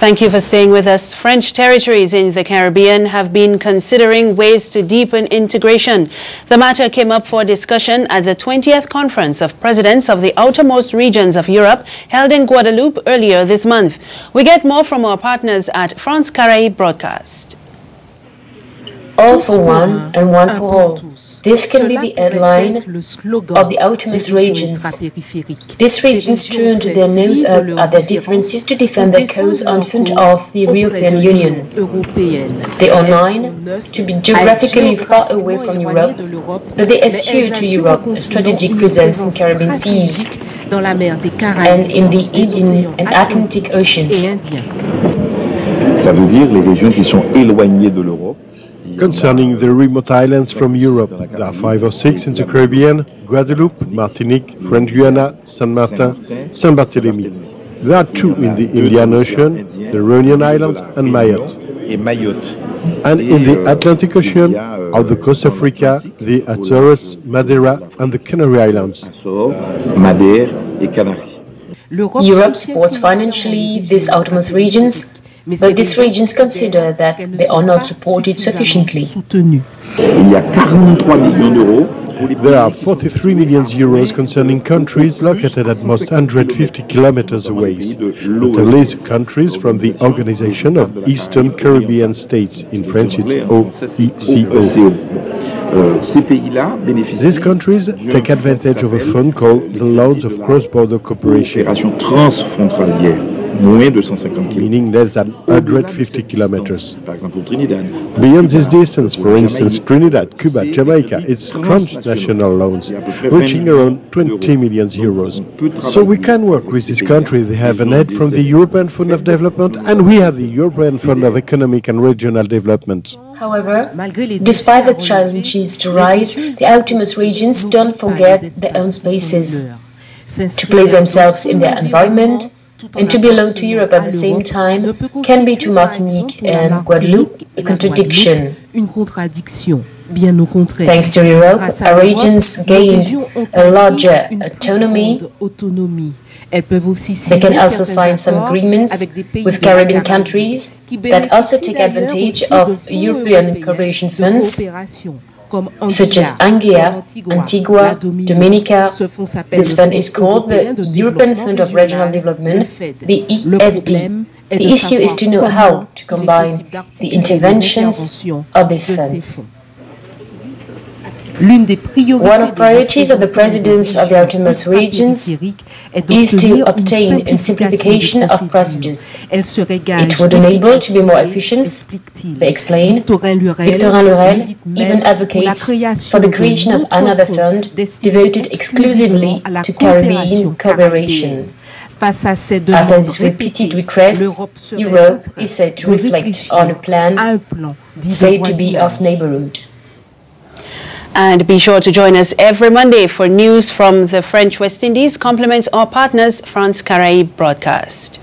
Thank you for staying with us. French territories in the Caribbean have been considering ways to deepen integration. The matter came up for discussion at the 20th Conference of Presidents of the Outermost Regions of Europe held in Guadeloupe earlier this month. We get more from our partners at France Caraïbes Broadcast. All for one and one for all. This can be the headline of the outermost regions. These regions turned their nose up at their differences to defend their cause in front of the European Union. They are nine to be geographically far away from Europe, but they eschew to Europe a strategic presence in Caribbean seas and in the Indian and Atlantic Oceans. Ça veut dire les régions qui sont éloignées de l'Europe. Concerning the remote islands from Europe, there are 5 or 6 in the Caribbean: Guadeloupe, Martinique, French Guiana, Saint Martin, Saint Barthélemy. There are 2 in the Indian Ocean, the Reunion Islands and Mayotte. And in the Atlantic Ocean, off the coast of Africa, the Azores, Madeira and the Canary Islands. Europe supports financially these outermost regions, but these regions consider that they are not supported sufficiently. There are 43 million euros concerning countries located at most 150 kilometers away, notably countries from the Organization of Eastern Caribbean States. In French it's OECO. These countries take advantage of a fund called the Loans of Cross-Border Cooperation, meaning less than 150 kilometers. Beyond this distance, for instance, Trinidad, Cuba, Jamaica, it's transnational loans, reaching around 20 million euros. So we can work with this country. They have an aid from the European Fund of Development, and we have the European Fund of Economic and Regional Development. However, despite the challenges to rise, the outermost regions don't forget their own spaces. To place themselves in their environment and to belong to Europe at the same time can be to Martinique and Guadeloupe a contradiction. Thanks to Europe, our regions gained a larger autonomy. They can also sign some agreements with Caribbean countries that also take advantage of European cooperation funds, such as Anglais, Antigua, Dominica. This fund is called the European Fund of Regional Development, the EFD. The issue is to know how to combine the interventions of these funds. One of priorities of the presidents of the outermost regions is to obtain a simplification of procedures. It would enable to be more efficient, they explain. Victorin Lurel even advocates for the creation of another fund devoted exclusively to Caribbean cooperation. After this repeated request, Europe is said to reflect on a plan said to be of neighborhood. And be sure to join us every Monday for news from the French West Indies. Compliments our partners, France Caraïbes Broadcast.